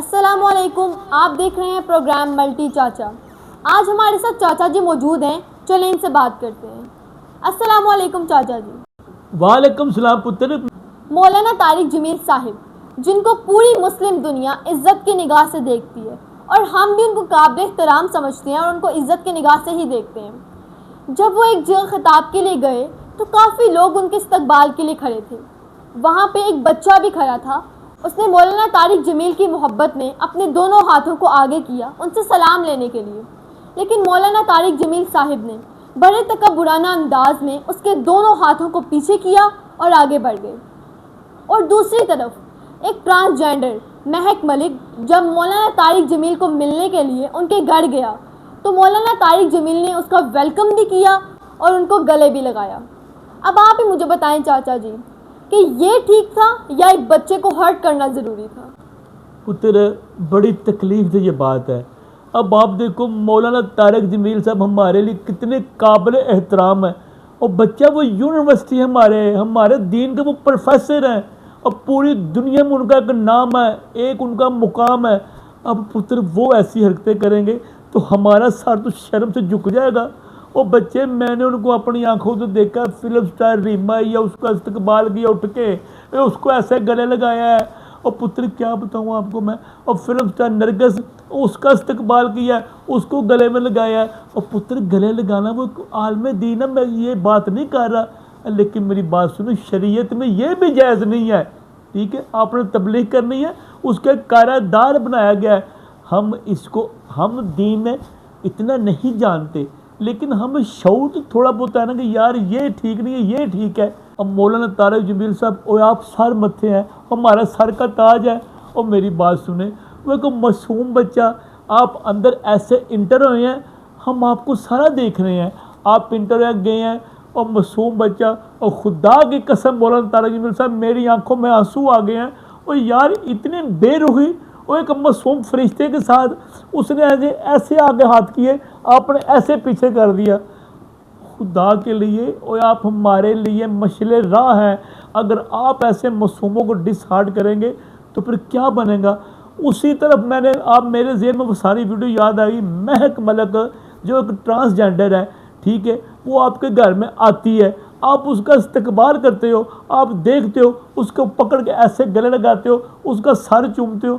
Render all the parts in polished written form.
السلام علیکم، آپ دیکھ رہے ہیں پروگرام ملٹی چاچا۔ آج ہمارے ساتھ چاچا جی موجود ہیں، چلیں ان سے بات کرتے ہیں۔ السلام علیکم چاچا جی۔ وعلیکم السلام پتر۔ مولانا طارق جمیل صاحب، جن کو پوری مسلم دنیا عزت کی نگاہ سے دیکھتی ہے اور ہم بھی ان کو قابل احترام سمجھتے ہیں اور ان کو عزت کی نگاہ سے ہی دیکھتے ہیں۔ جب وہ ایک جگہ خطاب کے لیے گئے تو کافی لوگ ان کے استقبال کے لیے کھڑے تھے۔ وہاں پہ ایک بچہ بھی کھڑا تھا۔ اس نے مولانا طارق جمیل کی محبت میں اپنے دونوں ہاتھوں کو آگے کیا ان سے سلام لینے کے لیے، لیکن مولانا طارق جمیل صاحب نے بڑے تکبرانہ انداز میں اس کے دونوں ہاتھوں کو پیچھے کیا اور آگے بڑھ گئے۔ اور دوسری طرف ایک ٹرانسجینڈر مہک ملک جب مولانا طارق جمیل کو ملنے کے لیے ان کے گھر گیا تو مولانا طارق جمیل نے اس کا ویلکم بھی کیا اور ان کو گلے بھی لگایا۔ اب آپ ہی مجھے بتائیں چاچا جی کہ یہ ٹھیک تھا یا ایک بچے کو ہرٹ کرنا ضروری تھا؟ پتر بڑی تکلیف سے یہ بات ہے۔ اب آپ دیکھو مولانا طارق جمیل صاحب ہمارے لیے کتنے قابل احترام ہیں، اور بچہ وہ یونیورسٹی ہمارے دین کے وہ پروفیسر ہیں، اور پوری دنیا میں ان کا ایک نام ہے، ایک ان کا مقام ہے۔ اب پتر وہ ایسی حرکتیں کریں گے تو ہمارا سر تو شرم سے جھک جائے گا۔ وہ بچے میں نے ان کو اپنی آنکھوں سے دیکھا، فلم سٹار ریما یا اس کا استقبال کیا اٹھ کے، اس کو ایسے گلے لگایا ہے۔ اور پتر کیا بتاؤں آپ کو میں، اور فلم سٹار نرگس اس کا استقبال کیا ہے، اس کو گلے میں لگایا ہے۔ اور پتر گلے لگانا وہ عالم دین ہے، میں یہ بات نہیں کر رہا، لیکن میری بات سنو، شریعت میں یہ بھی جائز نہیں ہے، ٹھیک ہے؟ آپ نے تبلیغ کرنی ہے، اس کے قاعدہ دار بنایا گیا ہے۔ ہم دین میں اتنا نہیں جانتے، لیکن ہم شعور تو تھوڑا بہت ہے نا کہ یار یہ ٹھیک نہیں ہے، یہ ٹھیک ہے۔ اب مولانا طارق جمیل صاحب، اور آپ سر متھے ہیں، ہمارا سر کا تاج ہے۔ اور میری بات سنیں، وہ ایک معصوم بچہ، آپ اندر ایسے انٹر ہوئے ہیں، ہم آپ کو سارا دیکھ رہے ہیں، آپ انٹر گئے ہیں، اور معصوم بچہ، اور خدا کی قسم مولانا طارق جمیل صاحب میری آنکھوں میں آنسو آ گئے ہیں۔ اور یار اتنی بے رخی، وہ ایک معصوم فرشتے کے ساتھ اس نے ایسے آگے ہاتھ کیے، آپ نے ایسے پیچھے کر دیا۔ خدا کے لیے، اور آپ ہمارے لیے مشعل راہ ہیں، اگر آپ ایسے معصوموں کو ڈس ہارڈ کریں گے تو پھر کیا بنے گا؟ اسی طرف آپ میرے ذہن میں وہ ساری ویڈیو یاد آئی، مہک ملک جو ایک ٹرانسجینڈر ہے، ٹھیک ہے، وہ آپ کے گھر میں آتی ہے، آپ اس کا استقبال کرتے ہو، آپ دیکھتے ہو، اس کو پکڑ کے ایسے گلے لگاتے ہو، اس کا سر چومتے ہو۔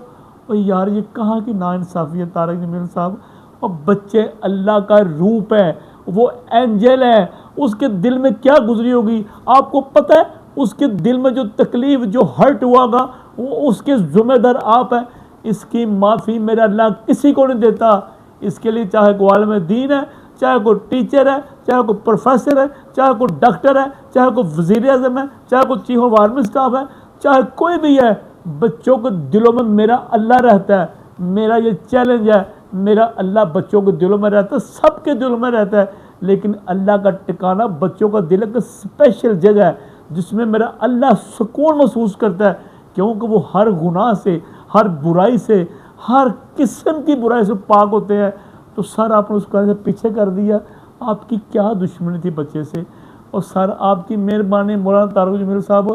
اور یار یہ کہاں کی ناانصافی ہے طارق جمیل صاحب؟ اور بچے اللہ کا روپ ہے، وہ اینجل ہے، اس کے دل میں کیا گزری ہوگی آپ کو پتہ ہے؟ اس کے دل میں جو تکلیف، جو ہرٹ ہوا گا، وہ اس کے ذمہ دار آپ ہیں۔ اس کی معافی میرا اللہ کسی کو نہیں دیتا۔ اس کے لیے چاہے کوئی عالم دین ہے، چاہے کوئی ٹیچر ہے، چاہے کوئی پروفیسر ہے، چاہے کوئی ڈاکٹر ہے، چاہے کوئی وزیر اعظم ہے، چاہے کوئی چیف آف آرمی اسٹاف ہے، چاہے کوئی بھی ہے، بچوں کے دلوں میں میرا اللہ رہتا ہے۔ میرا یہ چیلنج ہے، میرا اللہ بچوں کے دلوں میں رہتا ہے، سب کے دلوں میں رہتا ہے، لیکن اللہ کا ٹھکانہ بچوں کا دل ایک اسپیشل جگہ ہے جس میں میرا اللہ سکون محسوس کرتا ہے، کیونکہ وہ ہر گناہ سے، ہر برائی سے، ہر قسم کی برائی سے پاک ہوتے ہیں۔ تو سر آپ نے اس کو پیچھے کر دیا، آپ کی کیا دشمنی تھی بچے سے؟ اور سر آپ کی مہربانی، مولانا طارق جمیل صاحب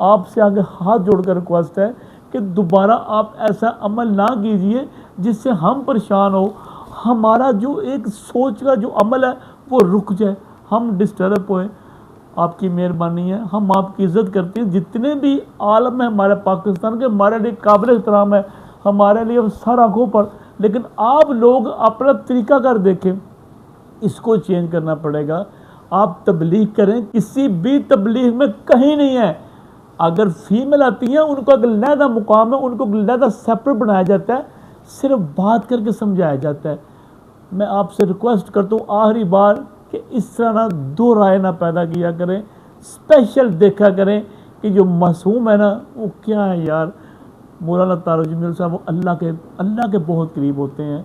آپ سے آگے ہاتھ جوڑ کر ریکویسٹ ہے کہ دوبارہ آپ ایسا عمل نہ کیجئے جس سے ہم پریشان ہو، ہمارا جو ایک سوچ کا جو عمل ہے وہ رک جائے، ہم ڈسٹرب ہوئے۔ آپ کی مہربانی ہے، ہم آپ کی عزت کرتے ہیں، جتنے بھی عالم ہیں ہمارے پاکستان کے، ہمارے لیے قابل احترام ہے، ہمارے لیے سر آنکھوں پر، لیکن آپ لوگ اپنا طریقہ کار دیکھیں، اس کو چینج کرنا پڑے گا۔ آپ تبلیغ کریں، کسی بھی تبلیغ میں کہیں نہیں ہے، اگر فیمیل آتی ہیں ان کو ایک علیحدہ مقام ہے، ان کو علیحدہ سیپریٹ بنایا جاتا ہے، صرف بات کر کے سمجھایا جاتا ہے۔ میں آپ سے ریکویسٹ کرتا ہوں آخری بار کہ اس طرح نہ دو رائے نہ پیدا کیا کریں، اسپیشل دیکھا کریں کہ جو معصوم ہے نا وہ کیا ہے یار۔ مولانا طارق جمیل صاحب وہ اللہ کے بہت قریب ہوتے ہیں۔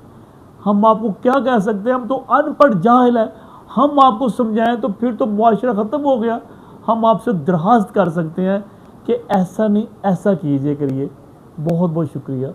ہم آپ کو کیا کہہ سکتے ہیں، ہم تو ان پڑھ جاہل ہیں، ہم آپ کو سمجھائیں تو پھر تو معاشرہ ختم ہو گیا۔ ہم آپ سے درخواست کر سکتے ہیں کہ ایسا نہیں، ایسا کیجئے کریے۔ بہت بہت شکریہ۔